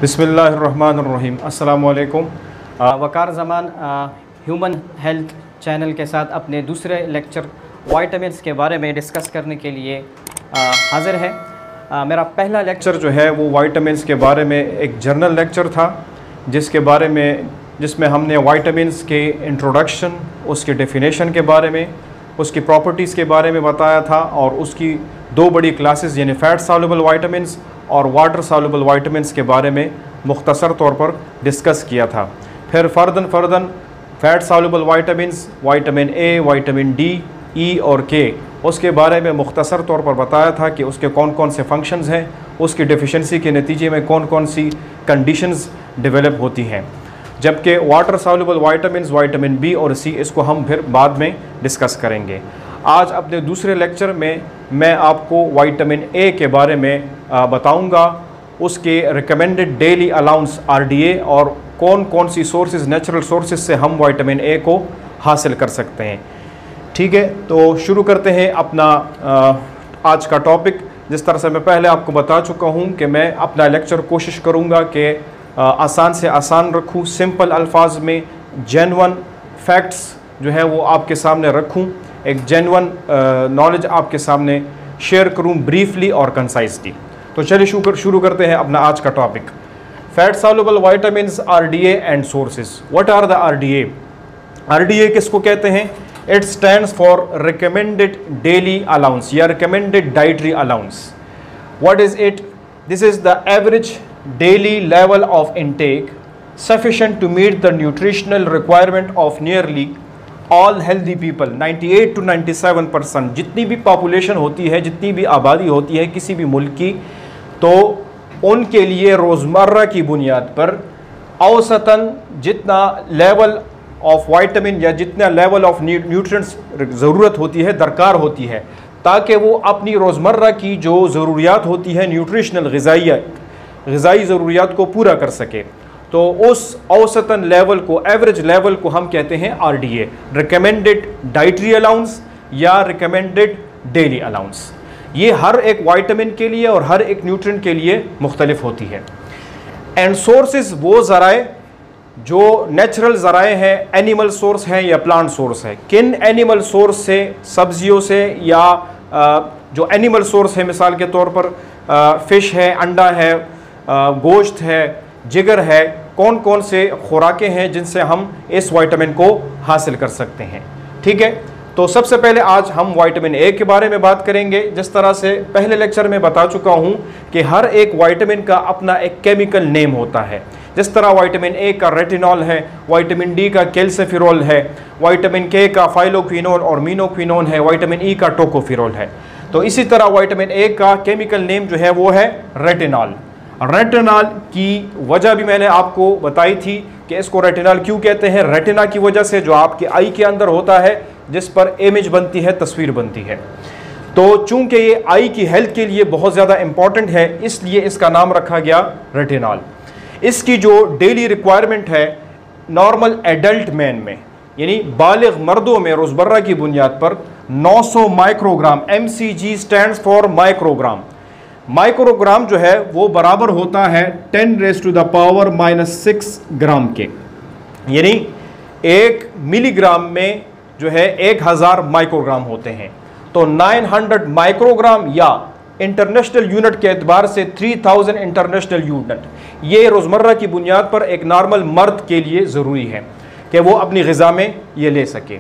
बिस्मिल्लाहिर्रहमानिर्रहीम। अस्सलामु अलैकुम। वकार ज़मान ह्यूमन हेल्थ चैनल के साथ अपने दूसरे लेक्चर वाइटामिन्स के बारे में डिस्कस करने के लिए हाज़िर है। मेरा पहला लेक्चर जो है वो वाइटामिन्स के बारे में एक जर्नल लेक्चर था, जिसमें हमने वाइटामिन्स के इंट्रोडक्शन, उसके डेफिनेशन के बारे में, उसकी प्रॉपर्टीज़ के बारे में बताया था और उसकी दो बड़ी क्लासेस यानी फ़ैट सॉल्युबल वाइटामिन्स और वाटर सॉल्युबल वाइटामिन्स के बारे में मुख्तसर तौर पर डिस्कस किया था। फिर further fat soluble vitamins, vitamin A, vitamin D, E और के, उसके बारे में मुख्तसर तौर पर बताया था कि उसके कौन कौन से फंक्शंस हैं, उसकी डेफिशिएंसी के नतीजे में कौन कौन सी कंडीशंस डेवलप होती हैं। जबकि water soluble vitamins, vitamin B और सी, इसको हम फिर बाद में डिस्कस करेंगे। आज अपने दूसरे लेक्चर में मैं आपको वाइटामिन ए के बारे में बताऊंगा, उसके रिकमेंडेड डेली अलाउंस RDA और कौन कौन सी सोर्सेज, नेचुरल सोर्सेज से हम वाइटामिन ए को हासिल कर सकते हैं। ठीक है, तो शुरू करते हैं अपना आज का टॉपिक। जिस तरह से मैं पहले आपको बता चुका हूं कि मैं अपना लेक्चर कोशिश करूंगा कि आसान से आसान रखूं, सिंपल अल्फाज में जेन्युइन फैक्ट्स जो है वो आपके सामने रखूं, एक जेन्युइन नॉलेज आपके सामने शेयर करूं ब्रीफली और कंसाइजली। तो चलिए शुरू करते हैं अपना आज का topic, fat soluble vitamins, RDA and sources. What are the RDA? RDA किसको कहते हैं? It stands for recommended daily allowance या recommended dietary allowance. What is it? This is the average daily level of intake sufficient to meet the nutritional requirement of nearly all healthy people. 98 to 97% जितनी भी population होती है, जितनी भी आबादी होती है किसी भी मुल्क की, तो उनके लिए रोज़मर्रा की बुनियाद पर औसतन जितना लेवल ऑफ वाइटामिन या जितना लेवल ऑफ न्यूट्रिएंट्स ज़रूरत होती है, दरकार होती है, ताकि वो अपनी रोज़मर्रा की जो ज़रूरियात होती है, न्यूट्रिशनल ग़िज़ाई ज़रूरियात को पूरा कर सके, तो उस औसतन लेवल को, एवरेज लेवल को हम कहते हैं RDA, रिकमेंडेड डाइटरी अलाउंस या रिकमेंडेड डेली अलाउंस। ये हर एक वाइटामिन के लिए और हर एक न्यूट्रिएंट के लिए मुख्तलिफ होती है। एंड सोर्सेज वो ज़राए जो नेचुरल ज़राए हैं, एनिमल सोर्स हैं या प्लांट सोर्स है। किन एनिमल सोर्स से, सब्जियों से या जो एनिमल सोर्स है, मिसाल के तौर पर फ़िश है, अंडा है, गोश्त है, जिगर है, कौन कौन से खुराकें हैं जिनसे हम इस वाइटामिन को हासिल कर सकते हैं। ठीक है, तो सबसे पहले आज हम वाइटामिन ए के बारे में बात करेंगे। जिस तरह से पहले लेक्चर में बता चुका हूं कि हर एक वाइटामिन का अपना एक केमिकल नेम होता है। जिस तरह वाइटामिन ए का रेटिनॉल है, वाइटामिन डी का कैल्सिफेरॉल है, वाइटामिन के का फाइलोक्विनोन और मीनोक्विनोन है, वाइटामिन ई का टोकोफेरॉल है। तो इसी तरह वाइटामिन ए का केमिकल नेम जो है वो है रेटिनॉल। रेटिनॉल की वजह भी मैंने आपको बताई थी कि इसको रेटिनॉल क्यों कहते हैं। रेटिना की वजह से जो आपके आई के अंदर होता है, जिस पर इमेज बनती है, तस्वीर बनती है, तो चूंकि ये आई की हेल्थ के लिए बहुत ज़्यादा इंपॉर्टेंट है, इसलिए इसका नाम रखा गया रेटिनॉल। इसकी जो डेली रिक्वायरमेंट है नॉर्मल एडल्ट मैन में, यानी बालिग मर्दों में रोज़मर्रा की बुनियाद पर 900 microgram, MCG stands for microgram. Microgram जो है वो बराबर होता है 10⁻⁻6 ग्राम के, यानी 1 मिलीग्राम में जो है 1000 माइक्रोग्राम होते हैं। तो 900 माइक्रोग्राम या इंटरनेशनल यूनिट के एतबार से 3000 इंटरनेशनल यूनिट, ये रोज़मर्रा की बुनियाद पर एक नॉर्मल मर्द के लिए ज़रूरी है कि वो अपनी ग़िज़ा में ये ले सके।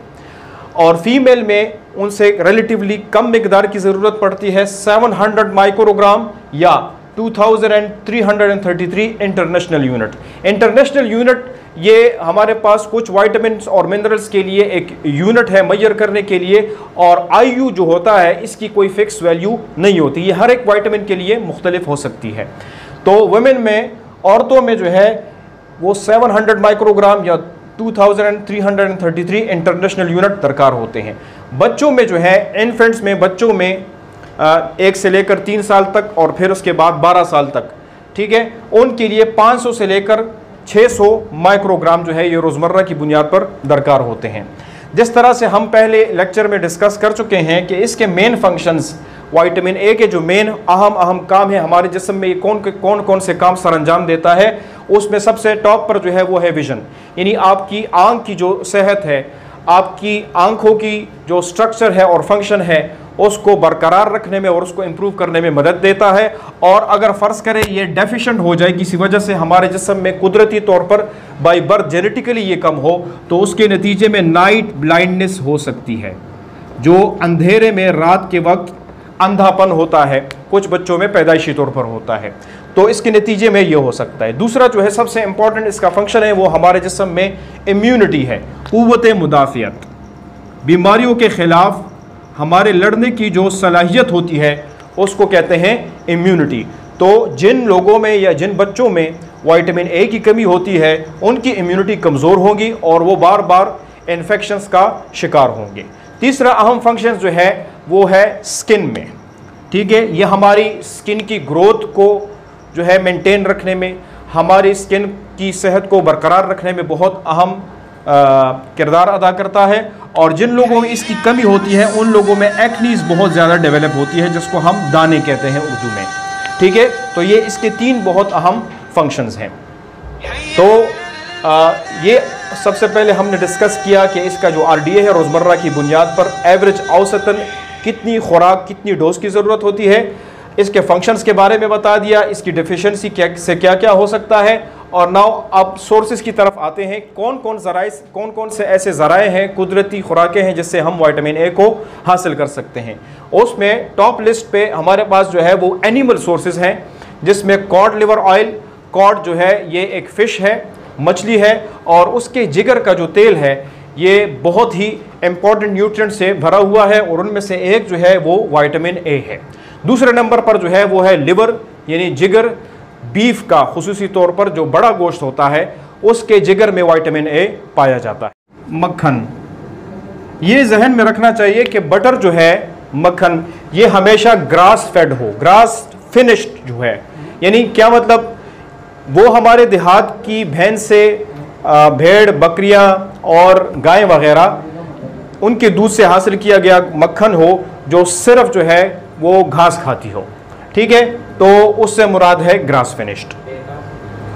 और फीमेल में उनसे रिलेटिवली कम मिकदार की ज़रूरत पड़ती है, 700 माइक्रोग्राम या 2333 इंटरनेशनल यूनिट। इंटरनेशनल यूनिट ये हमारे पास कुछ वाइटामिन्स और मिनरल्स के लिए एक यूनिट है मैयर करने के लिए, और IU जो होता है इसकी कोई फिक्स वैल्यू नहीं होती, ये हर एक वाइटामिन के लिए मुख्तलिफ हो सकती है। तो वुमेन में, औरतों में जो है वो 700 माइक्रोग्राम या 2333 इंटरनेशनल यूनिट दरकार होते हैं। बच्चों में जो है, इन्फेंट्स में, बच्चों में 1 से लेकर 3 साल तक और फिर उसके बाद 12 साल तक, ठीक है, उनके लिए 500 से लेकर 600 माइक्रोग्राम जो है ये रोज़मर्रा की बुनियाद पर दरकार होते हैं। जिस तरह से हम पहले लेक्चर में डिस्कस कर चुके हैं कि इसके मेन फंक्शंस विटामिन ए के जो मेन अहम काम है हमारे जिस्म में, कौन कौन से काम सर अंजाम देता है, उसमें सबसे टॉप पर जो है वो है विजन, यानी आपकी आंख की जो सेहत है, आपकी आंखों की जो स्ट्रक्चर है और फंक्शन है उसको बरकरार रखने में और उसको इम्प्रूव करने में मदद देता है। और अगर फ़र्ज़ करें ये डेफिशिएंट हो जाए किसी वजह से, हमारे जिस्म में कुदरती तौर पर बाय बर्थ जेनेटिकली ये कम हो, तो उसके नतीजे में नाइट ब्लाइंडनेस हो सकती है, जो अंधेरे में रात के वक्त अंधापन होता है, कुछ बच्चों में पैदाइशी तौर पर होता है, तो इसके नतीजे में ये हो सकता है। दूसरा जो है सबसे इंपॉर्टेंट इसका फंक्शन है वो हमारे जिस्म में इम्यूनिटी है, क़ुव्वत मुदाफ़ियत, बीमारियों के ख़िलाफ़ हमारे लड़ने की जो सलाहियत होती है उसको कहते हैं इम्यूनिटी। तो जिन लोगों में या जिन बच्चों में विटामिन ए की कमी होती है उनकी इम्यूनिटी कमज़ोर होगी और वो बार बार इन्फेक्शंस का शिकार होंगे। तीसरा अहम फंक्शन जो है वो है स्किन में, ठीक है, ये हमारी स्किन की ग्रोथ को जो है मेंटेन रखने में, हमारी स्किन की सेहत को बरकरार रखने में बहुत अहम किरदार अदा करता है। और जिन लोगों में इसकी कमी होती है उन लोगों में एक्नीज बहुत ज़्यादा डेवलप होती है, जिसको हम दाने कहते हैं उर्दू में, ठीक है। तो ये इसके 3 बहुत अहम फंक्शंस हैं। तो ये सबसे पहले हमने डिस्कस किया कि इसका जो RDA है रोज़मर्रा की बुनियाद पर एवरेज औसतन कितनी खुराक, कितनी डोज की ज़रूरत होती है, इसके फंक्शंस के बारे में बता दिया, इसकी डिफिशेंसी से क्या क्या हो सकता है। और नाउ अब सोर्सेज की तरफ आते हैं, कौन कौन से ऐसे ज़राए हैं, कुदरती खुराकें हैं जिससे हम विटामिन ए को हासिल कर सकते हैं। उसमें टॉप लिस्ट पे हमारे पास जो है वो एनिमल सोर्सेज हैं, जिसमें कॉड लिवर ऑयल, कॉड जो है ये एक फ़िश है, मछली है, और उसके जिगर का जो तेल है ये बहुत ही इंपॉर्टेंट न्यूट्रिएंट से भरा हुआ है, और उनमें से एक जो है वो विटामिन ए है। दूसरे नंबर पर जो है वो है लिवर, यानी जिगर, बीफ का खुसूसी तौर पर जो बड़ा गोश्त होता है उसके जिगर में विटामिन ए पाया जाता है। मक्खन, ये जहन में रखना चाहिए कि बटर जो है, मक्खन, ये हमेशा ग्रास फेड हो, ग्रास फिनिश्ड जो है, यानी क्या मतलब, वो हमारे देहात की भैंस से, भेड़, बकरियां और गाय वगैरह, उनके दूध से हासिल किया गया मक्खन हो जो सिर्फ जो है वो घास खाती हो, ठीक है, तो उससे मुराद है ग्रास फिनिश्ड।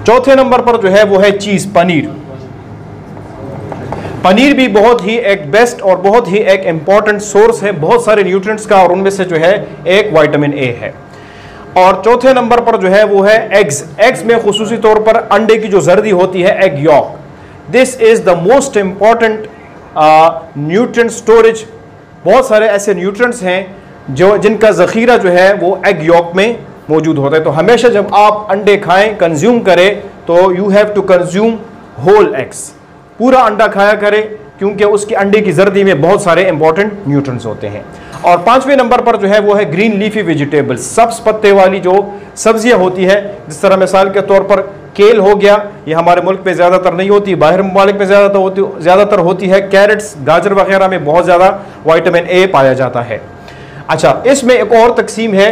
चौथे नंबर पर जो है वो है चीज़, पनीर। पनीर भी बहुत ही एक बेस्ट और बहुत ही एक इम्पॉर्टेंट सोर्स है बहुत सारे न्यूट्रिएंट्स का, और उनमें से जो है एक विटामिन ए है। और चौथे नंबर पर जो है वो है एग्स। एग्स में खुसूसी तौर पर अंडे की जो जर्दी होती है, egg York, this is the most important nutrient storage. बहुत सारे ऐसे न्यूट्रिएंट्स हैं जिनका ज़ख़ीरा जो है वो एग यॉक में मौजूद होता है। तो हमेशा जब आप अंडे खाएं, कंज्यूम करें, तो you have to consume whole eggs, पूरा अंडा खाया करें, क्योंकि उसकी अंडे की जर्दी में बहुत सारे इंपॉर्टेंट न्यूट्रिएंट्स होते हैं। और 5वें नंबर पर जो है वो है ग्रीन लीफी वेजिटेबल्स, सब्ज पत्ते वाली जो सब्जियां होती है, जिस तरह मिसाल के तौर पर केल हो गया, ये हमारे मुल्क में ज़्यादातर नहीं होती, बाहर ममालिक में ज़्यादातर होती है। कैरेट्स, गाजर वगैरह में बहुत ज़्यादा विटामिन ए पाया जाता है। अच्छा, इसमें एक और तकसीम है,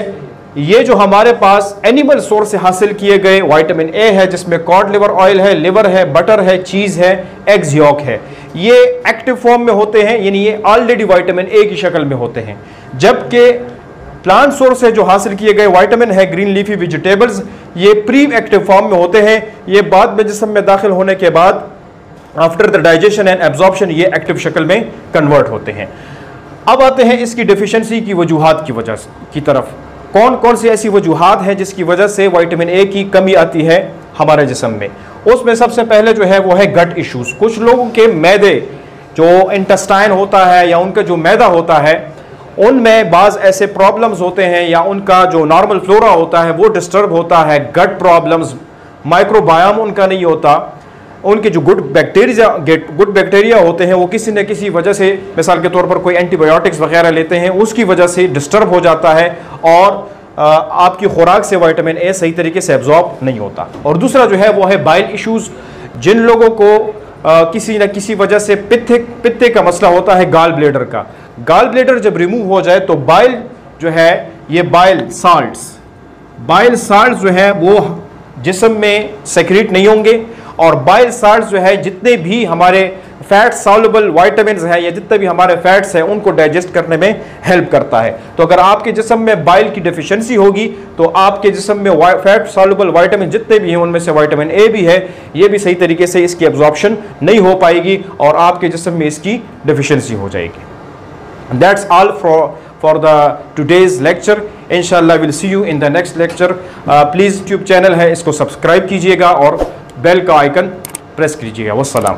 ये जो हमारे पास एनिमल सोर्स से हासिल किए गए विटामिन ए है, जिसमें कॉड लिवर ऑयल है, लिवर है, बटर है, चीज़ है, एग्स यॉक है, ये एक्टिव फॉर्म में होते हैं, यानी ये ऑलरेडी विटामिन ए की शक्ल में होते हैं। जबकि प्लांट सोर्स से जो हासिल किए गए विटामिन है, ग्रीन लीफी वेजिटेबल्स, ये प्री एक्टिव फॉर्म में होते हैं, ये बाद में जिस्म में दाखिल होने के बाद after the digestion and absorption ये एक्टिव शक्ल में कन्वर्ट होते हैं। अब आते हैं इसकी डेफिशिएंसी की वजूहात की वजह की तरफ। कौन कौन सी ऐसी वजूहात हैं जिसकी वजह से विटामिन ए की कमी आती है हमारे जिस्म में? उसमें सबसे पहले जो है वो है गट इश्यूज। कुछ लोगों के मैदे, जो इंटेस्टाइन होता है या उनका जो मैदा होता है, उनमें बाज़ ऐसे प्रॉब्लम्स होते हैं, या उनका जो नॉर्मल फ्लोरा होता है वो डिस्टर्ब होता है, गट प्रॉब्लम्स, माइक्रोबायोम उनका नहीं होता, उनके जो गुड बैक्टीरिया होते हैं वो किसी न किसी वजह से, मिसाल के तौर पर कोई एंटीबायोटिक्स वगैरह लेते हैं, उसकी वजह से डिस्टर्ब हो जाता है, और आपकी खुराक से विटामिन ए सही तरीके से एब्जॉर्ब नहीं होता। और दूसरा जो है वो है बाइल इश्यूज़। जिन लोगों को किसी न किसी वजह से पित्ते का मसला होता है, गाल ब्लेडर का, गाल ब्लेडर जब रिमूव हो जाए तो बाइल जो है, ये बाइल साल्ट्स जो है वो जिस्म में सेक्रेट नहीं होंगे, और बाइल साल्ट्स जो है जितने भी हमारे फैट सॉल्युबल विटामिन्स है या जितने भी हमारे फैट्स हैं उनको डाइजेस्ट करने में हेल्प करता है। तो अगर आपके जिस्म में बाइल की डेफिशिएंसी होगी तो आपके जिस्म में फैट सॉल्युबल विटामिन जितने भी हैं उनमें से विटामिन ए भी है, ये भी सही तरीके से इसकी एब्जॉर्प्शन नहीं हो पाएगी और आपके जिस्म में इसकी डेफिशिएंसी हो जाएगी। That's all for the today's lecture. इंशाल्लाह will see you in the next lecture. Please YouTube channel है, इसको सब्सक्राइब कीजिएगा और बेल का आइकन प्रेस कीजिएगा। वस्सलाम।